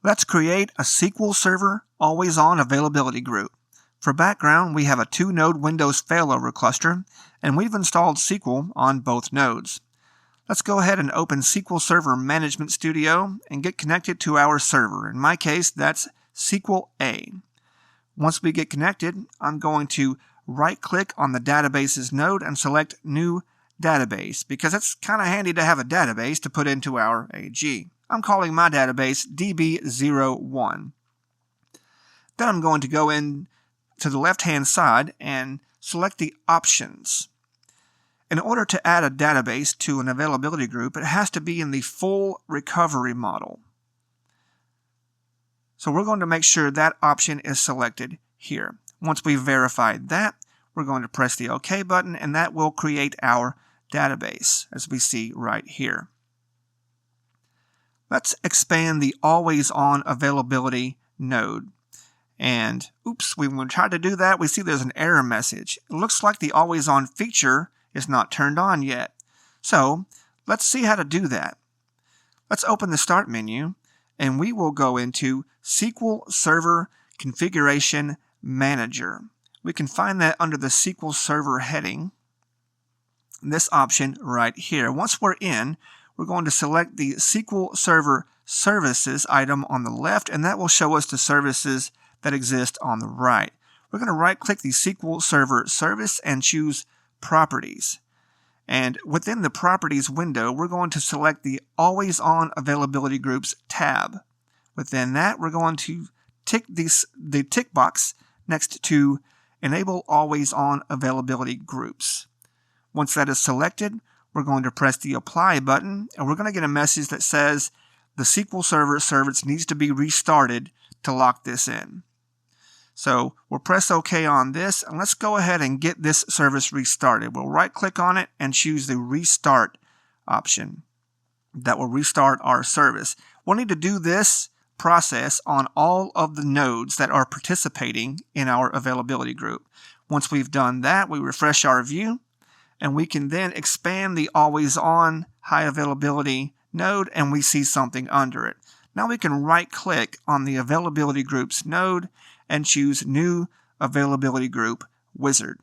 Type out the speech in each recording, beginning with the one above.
Let's create a SQL Server AlwaysOn Availability group. For background, we have a 2-node Windows failover cluster, and we've installed SQL on both nodes. Let's go ahead and open SQL Server Management Studio and get connected to our server. In my case, that's SQL A. Once we get connected, I'm going to right-click on the Databases node and select New Database, because it's kind of handy to have a database to put into our AG. I'm calling my database DB01. Then I'm going to go in to the left-hand side and select the options. In order to add a database to an availability group, it has to be in the full recovery model. So we're going to make sure that option is selected here. Once we've verified that, we're going to press the OK button, and that will create our database, as we see right here. Let's expand the AlwaysOn Availability node. And oops, when we try to do that, we see there's an error message. It looks like the AlwaysOn feature is not turned on yet. So let's see how to do that. Let's open the Start menu, and we will go into SQL Server Configuration Manager. We can find that under the SQL Server heading, this option right here. Once we're in, we're going to select the SQL Server Services item on the left, and that will show us the services that exist on the right. We're going to right-click the SQL Server Service and choose Properties. And within the Properties window, we're going to select the AlwaysOn Availability Groups tab. Within that, we're going to tick the tick box next to Enable AlwaysOn Availability Groups. Once that is selected, we're going to press the Apply button, and we're going to get a message that says the SQL Server service needs to be restarted to lock this in. So we'll press OK on this, and let's go ahead and get this service restarted. We'll right-click on it and choose the Restart option. That will restart our service. We'll need to do this process on all of the nodes that are participating in our availability group. Once we've done that, we refresh our view, and we can then expand the AlwaysOn High Availability node, and we see something under it. Now we can right-click on the Availability Groups node and choose New Availability Group Wizard.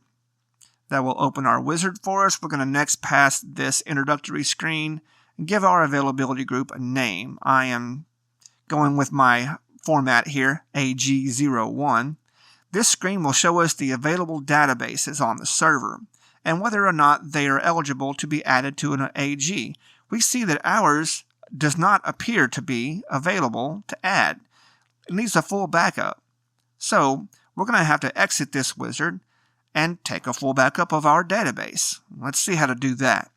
That will open our wizard for us. We're going to next pass this introductory screen and give our availability group a name. I am going with my format here, AG01. This screen will show us the available databases on the server and whether or not they are eligible to be added to an AG. We see that ours does not appear to be available to add. It needs a full backup. So we're going to have to exit this wizard and take a full backup of our database. Let's see how to do that.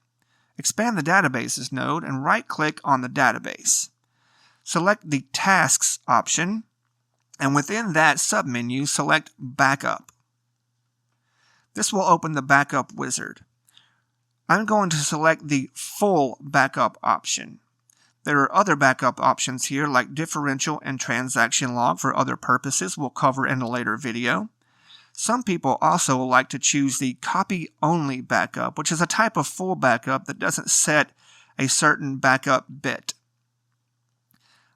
Expand the Databases node and right-click on the database. Select the Tasks option, and within that submenu, select Backup. This will open the Backup wizard. I'm going to select the Full Backup option. There are other backup options here like differential and transaction log for other purposes we'll cover in a later video. Some people also like to choose the copy-only backup, which is a type of full backup that doesn't set a certain backup bit.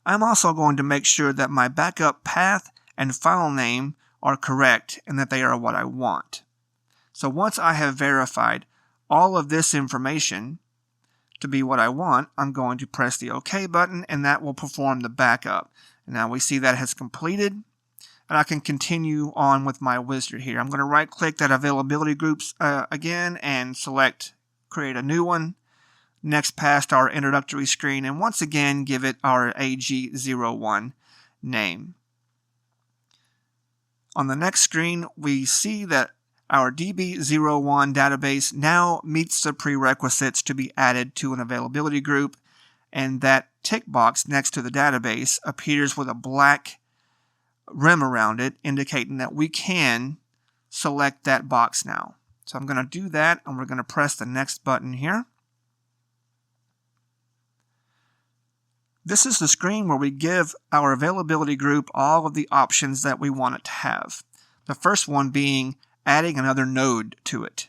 I'm also going to make sure that my backup path and file name are correct and that they are what I want. So once I have verified all of this information to be what I want, I'm going to press the OK button, and that will perform the backup. And now we see that has completed, and I can continue on with my wizard here. I'm going to right-click that availability groups again and select Create a New One. Next, past our introductory screen, and once again give it our AG01 name. On the next screen, we see that our DB01 database now meets the prerequisites to be added to an availability group, and that tick box next to the database appears with a black rim around it, indicating that we can select that box now. So I'm going to do that, and we're going to press the next button here. This is the screen where we give our availability group all of the options that we want it to have. The first one being adding another node to it.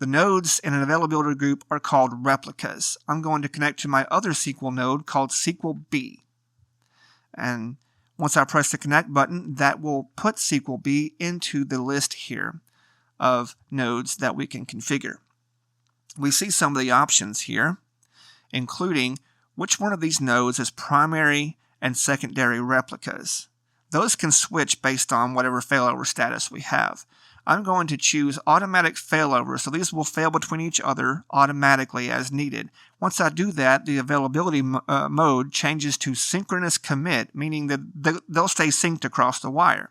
The nodes in an availability group are called replicas. I'm going to connect to my other SQL node called SQL B. And Once I press the connect button, that will put SQL B into the list here of nodes that we can configure. We see some of the options here, including which one of these nodes is primary and secondary replicas. Those can switch based on whatever failover status we have. I'm going to choose automatic failover, so these will fail between each other automatically as needed. Once I do that, the availability mode changes to synchronous commit, meaning that they'll stay synced across the wire.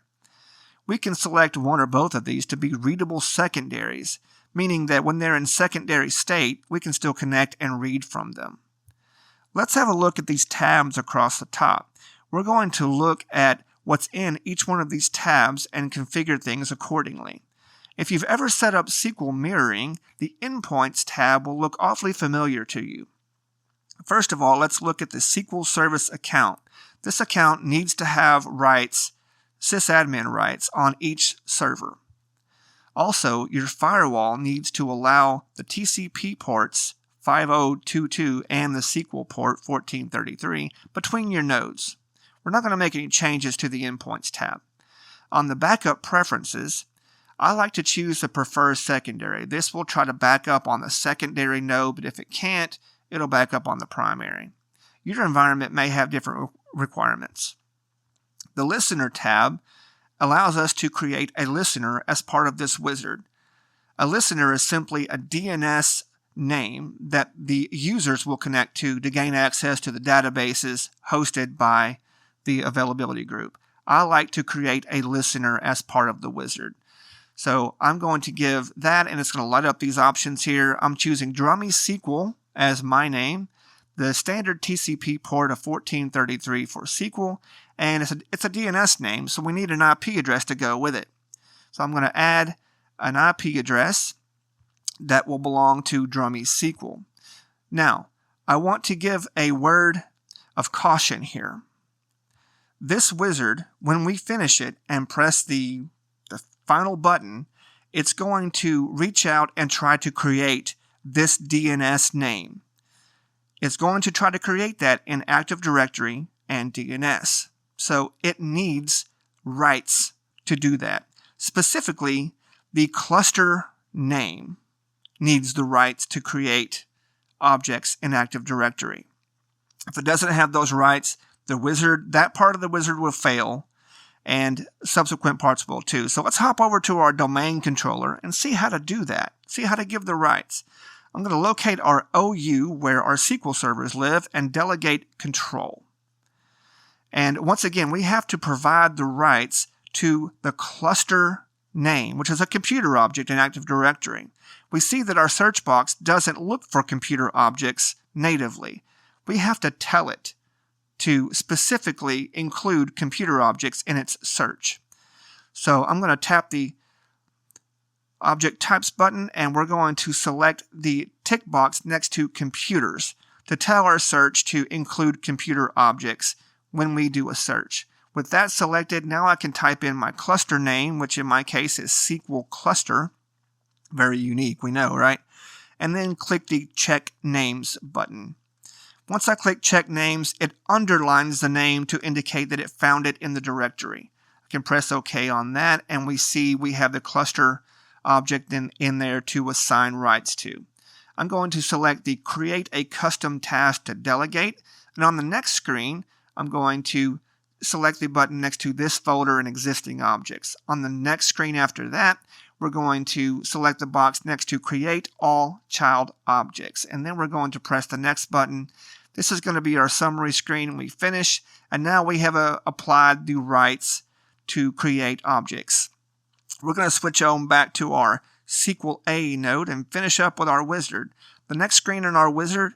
We can select one or both of these to be readable secondaries, meaning that when they're in secondary state, we can still connect and read from them. Let's have a look at these tabs across the top. We're going to look at what's in each one of these tabs and configure things accordingly. If you've ever set up SQL mirroring, the Endpoints tab will look awfully familiar to you. First of all, let's look at the SQL Service account. This account needs to have rights, sysadmin rights, on each server. Also, your firewall needs to allow the TCP ports 5022 and the SQL port 1433 between your nodes. We're not going to make any changes to the Endpoints tab. On the backup preferences, I like to choose the prefer secondary. This will try to back up on the secondary node, but if it can't, it'll back up on the primary. Your environment may have different requirements. The Listener tab allows us to create a listener as part of this wizard. A listener is simply a DNS name that the users will connect to gain access to the databases hosted by the availability group. I like to create a listener as part of the wizard. So I'm going to give that, and it's going to light up these options here. I'm choosing Drummy SQL as my name, the standard TCP port of 1433 for SQL, and it's a DNS name, so we need an IP address to go with it. So I'm going to add an IP address that will belong to Drummy SQL. Now, I want to give a word of caution here. This wizard, when we finish it and press the final button, it's going to reach out and try to create this DNS name. It's going to try to create that in Active Directory and DNS. So it needs rights to do that. Specifically, the cluster name needs the rights to create objects in Active Directory. If it doesn't have those rights, the wizard, that part of the wizard will fail, and subsequent parts will too. So let's hop over to our domain controller and see how to do that. See how to give the rights. I'm going to locate our OU where our SQL servers live and delegate control. And once again, we have to provide the rights to the cluster name, which is a computer object in Active Directory. We see that our search box doesn't look for computer objects natively. We have to tell it to specifically include computer objects in its search. So I'm going to tap the Object Types button, and we're going to select the tick box next to computers to tell our search to include computer objects when we do a search. With that selected, now I can type in my cluster name, which in my case is SQL Cluster. Very unique, we know, right? And then click the Check Names button. Once I click Check Names, it underlines the name to indicate that it found it in the directory. I can press OK on that, and we see we have the cluster object in there to assign rights to. I'm going to select the Create a Custom Task to Delegate, and on the next screen, I'm going to select the button next to this folder and existing objects. On the next screen after that, we're going to select the box next to Create All Child Objects, and then we're going to press the next button. This is going to be our summary screen when we finish, and now we have applied the rights to create objects. We're going to switch on back to our SQL A node and finish up with our wizard. The next screen in our wizard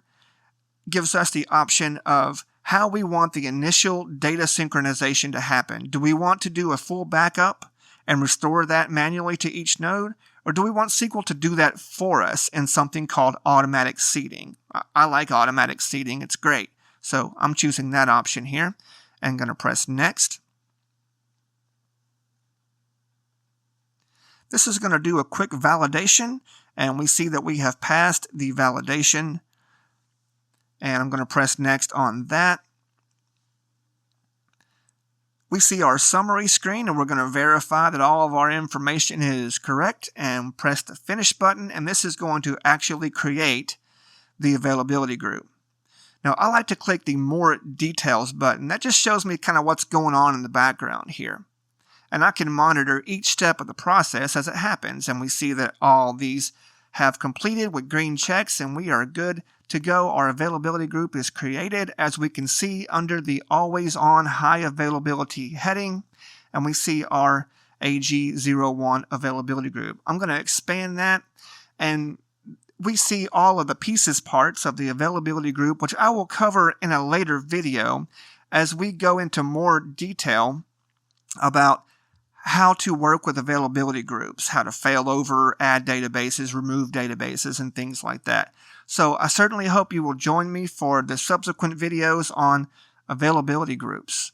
gives us the option of how we want the initial data synchronization to happen. Do we want to do a full backup and restore that manually to each node? Or do we want SQL to do that for us in something called automatic seeding? I like automatic seeding. It's great. So I'm choosing that option here and going to press Next. This is going to do a quick validation, and we see that we have passed the validation. And I'm going to press Next on that. We see our summary screen, and we're going to verify that all of our information is correct and press the Finish button, and this is going to actually create the availability group. Now, I like to click the More Details button. That just shows me kind of what's going on in the background here. And I can monitor each step of the process as it happens, and we see that all these have completed with green checks, and we are good to go. Our availability group is created, as we can see under the Always On High Availability heading, and we see our AG01 availability group. I'm going to expand that, and we see all of the pieces parts of the availability group, which I will cover in a later video as we go into more detail about how to work with availability groups, how to fail over, add databases, remove databases, and things like that. So I certainly hope you will join me for the subsequent videos on availability groups.